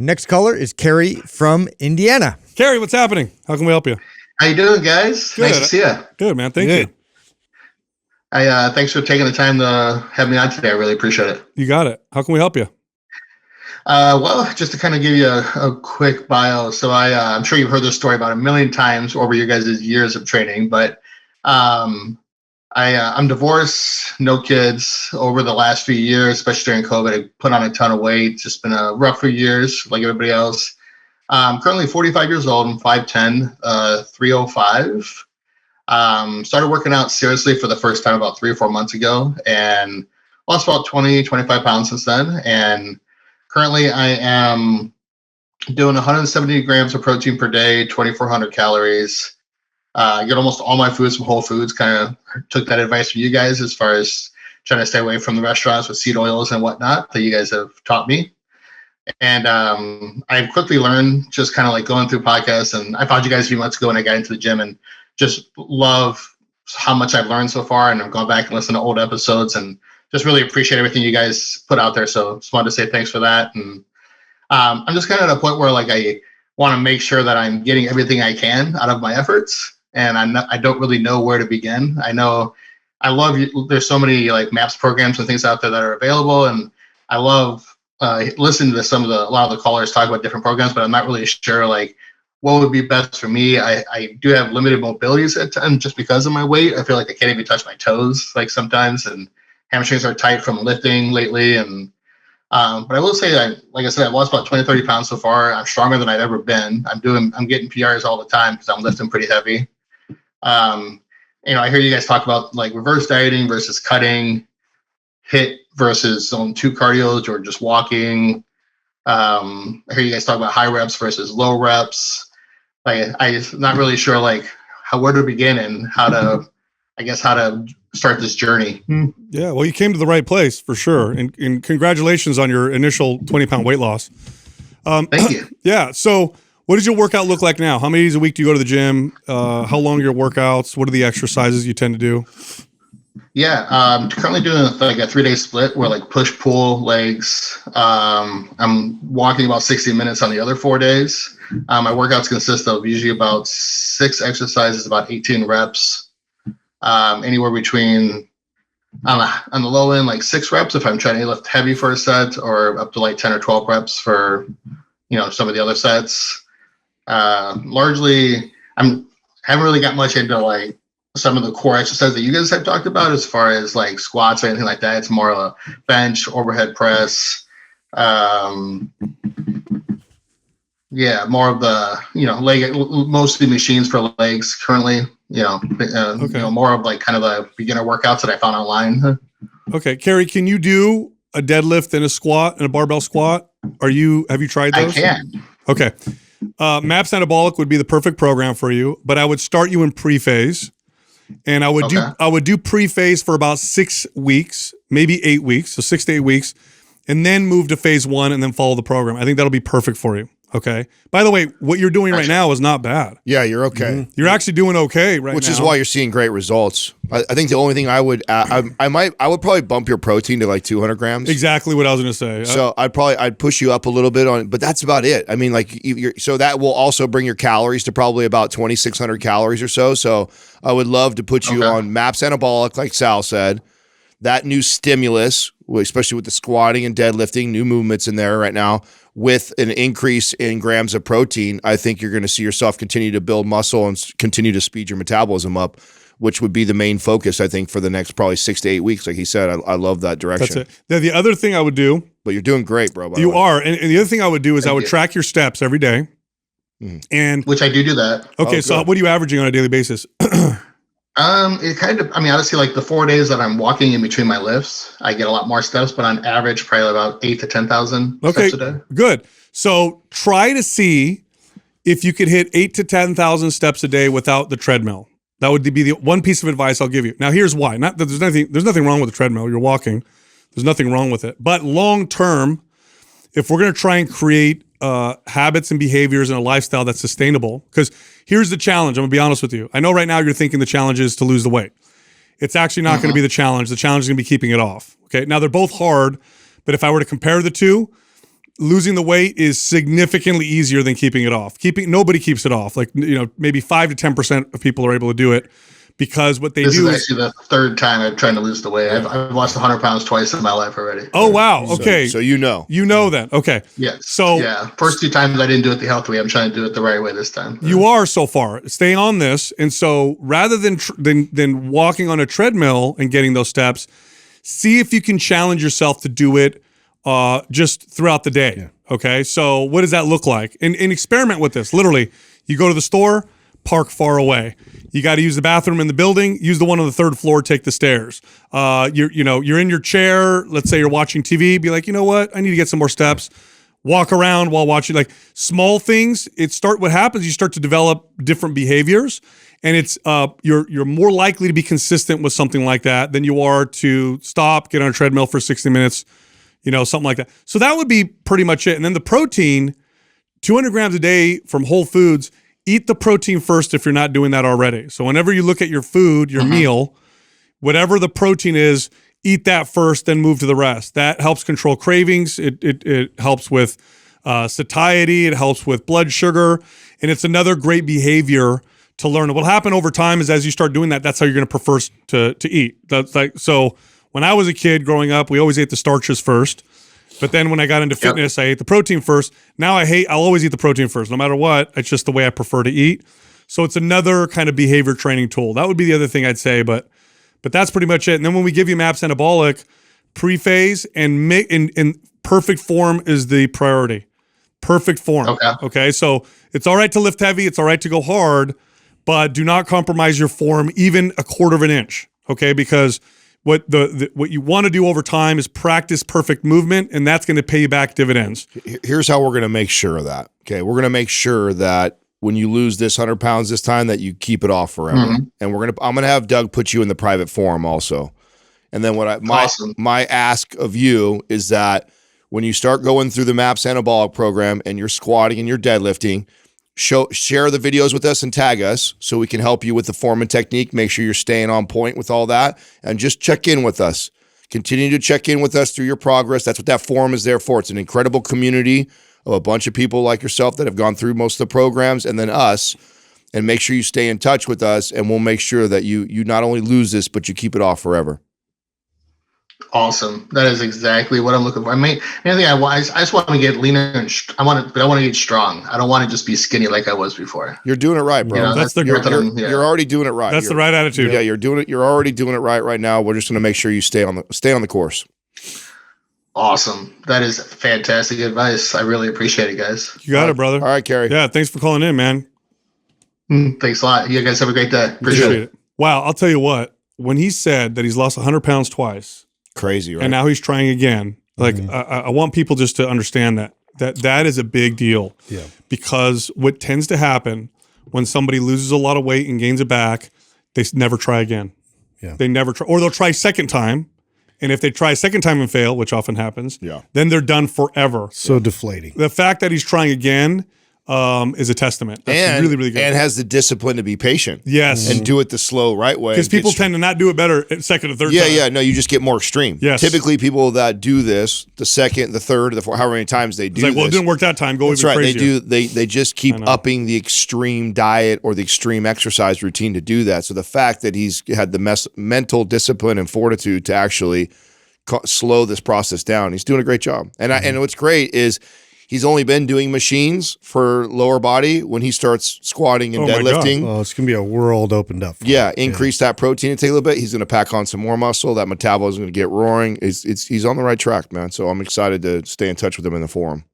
Next caller is Carrie from Indiana. Carrie, what's happening? How can we help you? How you doing, guys? Good. Nice to see you. Good, man. Thank you. Thanks for taking the time to have me on today. I really appreciate it. You got it. How can we help you? Well, just to kind of give you a quick bio. So I'm sure you've heard this story about a million times over your guys' years of training, but I'm divorced, no kids. Over the last few years, especially during COVID, I put on a ton of weight. It's just been a rough few years like everybody else. I'm currently 45 years old. I'm 5'10", 305. Started working out seriously for the first time about 3 or 4 months ago and lost about 20, 25 pounds since then. And currently I am doing 170 grams of protein per day, 2,400 calories. I get almost all my foods from Whole Foods. Kind of took that advice from you guys as far as trying to stay away from the restaurants with seed oils and whatnot that you guys have taught me. And I've quickly learned just kind of like going through podcasts, and I found you guys a few months ago when I got into the gym and just love how much I've learned so far. And I've gone back and listened to old episodes and just really appreciate everything you guys put out there. So just wanted to say thanks for that. And I'm just kind of at a point where like I want to make sure that I'm getting everything I can out of my efforts. And I don't really know where to begin. I know I love there's so many like MAPS programs and things out there that are available. And I love listening to a lot of the callers talk about different programs, but I'm not really sure like what would be best for me. I do have limited mobilities at times just because of my weight. I feel like I can't even touch my toes like sometimes, and hamstrings are tight from lifting lately. And but I will say that, like I said, I've lost about 20, 30 pounds so far. I'm stronger than I've ever been. I'm getting PRs all the time because I'm lifting pretty heavy. I hear you guys talk about like reverse dieting versus cutting, HIIT versus zone 2 cardio or just walking. I hear you guys talk about high reps versus low reps. I'm not really sure like where to begin and how to start this journey. Yeah, well, you came to the right place for sure. And congratulations on your initial 20-pound weight loss. Thank you. Yeah. So what does your workout look like now? How many days a week do you go to the gym? How long are your workouts? What are the exercises you tend to do? Yeah, I'm currently doing like a 3-day split where like push, pull, legs. I'm walking about 60 minutes on the other 4 days. My workouts consist of usually about 6 exercises, about 18 reps, anywhere between on the low end, like 6 reps if I'm trying to lift heavy for a set, or up to like 10 or 12 reps for, some of the other sets. Largely, haven't really got much into like some of the core exercises that you guys have talked about as far as like squats or anything like that. It's more of a bench, overhead press. More of the, leg, mostly machines for legs currently, more of like kind of the beginner workouts that I found online. Okay. Carrie, can you do a deadlift and a squat and a barbell squat? Have you tried those? I can. Okay. MAPS Anabolic would be the perfect program for you, but I would start you in pre-phase. And I would do pre-phase for about 6 weeks, maybe 8 weeks, so 6 to 8 weeks, and then move to phase 1 and then follow the program. I think that'll be perfect for you. Okay. By the way, what you're doing right now is not bad. Yeah, you're okay. Mm-hmm. You're actually doing okay right now. Which is why you're seeing great results. I think the only thing I would I would probably bump your protein to like 200 grams. Exactly what I was going to say. So I'd push you up a little bit on, but that's about it. I mean, like so that will also bring your calories to probably about 2,600 calories or so. So I would love to put you on MAPS Anabolic, like Sal said. That new stimulus, especially with the squatting and deadlifting, new movements in there right now, with an increase in grams of protein, I think you're going to see yourself continue to build muscle and continue to speed your metabolism up, which would be the main focus, I think, for the next probably 6 to 8 weeks. Like he said, I love that direction. That's it. Now, the other thing I would do. But you're doing great, bro. You are. And the other thing I would do is I would track your steps every day. And which I do that. Okay, so what are you averaging on a daily basis? It kind of, obviously like the 4 days that I'm walking in between my lifts, I get a lot more steps, but on average, probably about 8 to 10,000 steps a day. Good. So try to see if you could hit 8 to 10,000 steps a day without the treadmill. That would be the one piece of advice I'll give you. Now, here's why. Not that there's nothing wrong with the treadmill. You're walking. There's nothing wrong with it. But long term, if we're going to try and create habits and behaviors and a lifestyle that's sustainable, because here's the challenge. I'm gonna be honest with you. I know right now you're thinking the challenge is to lose the weight. It's actually not going to be the challenge. The challenge is going to be keeping it off. Okay. Now they're both hard, but if I were to compare the two, losing the weight is significantly easier than keeping it off. Nobody keeps it off. Like, maybe 5 to 10% of people are able to do it, because what they This do is actually the third time I'm trying to lose the weight. I've lost 100 pounds twice in my life already. Oh, wow. Okay. So you know. You know that. Okay. Yes. So yeah, first 2 times I didn't do it the healthy way. I'm trying to do it the right way this time. you are so far. Stay on this. And so rather than walking on a treadmill and getting those steps, see if you can challenge yourself to do it just throughout the day. Yeah. Okay. So what does that look like? And experiment with this. Literally, you go to the store, park far away. You got to use the bathroom in the building. Use the one on the 3rd floor. Take the stairs. You're in your chair. Let's say you're watching TV. Be like, you know what? I need to get some more steps. Walk around while watching. Like, small things. What happens? You start to develop different behaviors, and it's you're more likely to be consistent with something like that than you are to stop, get on a treadmill for 60 minutes. Something like that. So that would be pretty much it. And then the protein, 200 grams a day from Whole Foods. Eat the protein first if you're not doing that already. So whenever you look at your food, your meal, whatever the protein is, eat that first, then move to the rest. That helps control cravings. It helps with satiety. It helps with blood sugar. And it's another great behavior to learn. What'll happen over time is, as you start doing that, that's how you're going to prefer to eat. That's like, so when I was a kid growing up, we always ate the starches first. But then when I got into fitness, I ate the protein first. Now I'll always eat the protein first, no matter what. It's just the way I prefer to eat. So it's another kind of behavior training tool. That would be the other thing I'd say, but that's pretty much it. And then when we give you MAPS Anabolic, pre-phase and in perfect form is the priority. Perfect form. Okay. So it's all right to lift heavy. It's all right to go hard, but do not compromise your form even a quarter of an inch. Okay. Because what you want to do over time is practice perfect movement, and that's going to pay you back dividends. Here's how we're going to make sure of that. Okay, we're going to make sure that when you lose this 100 pounds this time, that you keep it off forever. And I'm going to have Doug put you in the private forum also. And then my ask of you is that when you start going through the MAPS Anabolic program and you're squatting and you're deadlifting, share the videos with us and tag us so we can help you with the form and technique. Make sure you're staying on point with all that, and just check in with us. Continue to check in with us through your progress. That's what that forum is there for. It's an incredible community of a bunch of people like yourself that have gone through most of the programs, and then us. And make sure you stay in touch with us, and we'll make sure that you not only lose this, but you keep it off forever. Awesome. That is exactly what I'm looking for. I mean, anything I just want to get leaner, and I want to get strong. I don't want to just be skinny like I was before. You're doing it right, bro. You're already doing it right. That's the right attitude. Yeah, you're doing it. You're already doing it right now. We're just going to make sure you stay on the course. Awesome. That is fantastic advice. I really appreciate it, guys. You got it, brother. All right, Kerry. Yeah, thanks for calling in, man. Thanks a lot. You guys have a great day. Appreciate it. Wow, I'll tell you what. When he said that he's lost 100 pounds twice, crazy, right? And now he's trying again. Like, I want people just to understand that is a big deal. Yeah. Because what tends to happen when somebody loses a lot of weight and gains it back, they never try again. Yeah. They never try, or they'll try second time. And if they try a second time and fail, which often happens, then they're done forever. So deflating. The fact that he's trying again is a testament. That's really, really good. And has the discipline to be patient. Yes. And do it the slow, right way. Because people tend to not do it better at second or third time. Yeah. No, you just get more extreme. Yes. Typically, people that do this, the second, the third, the fourth, however many times they do it's like, well, it didn't work that time. Go That's even right. crazier. They just keep upping the extreme diet or the extreme exercise routine to do that. So the fact that he's had the mental discipline and fortitude to actually slow this process down, he's doing a great job. And what's great is he's only been doing machines for lower body. When he starts squatting and deadlifting, it's going to be a world opened up. Increase that protein intake a little bit. He's going to pack on some more muscle. That metabolism is going to get roaring. He's on the right track, man. So I'm excited to stay in touch with him in the forum.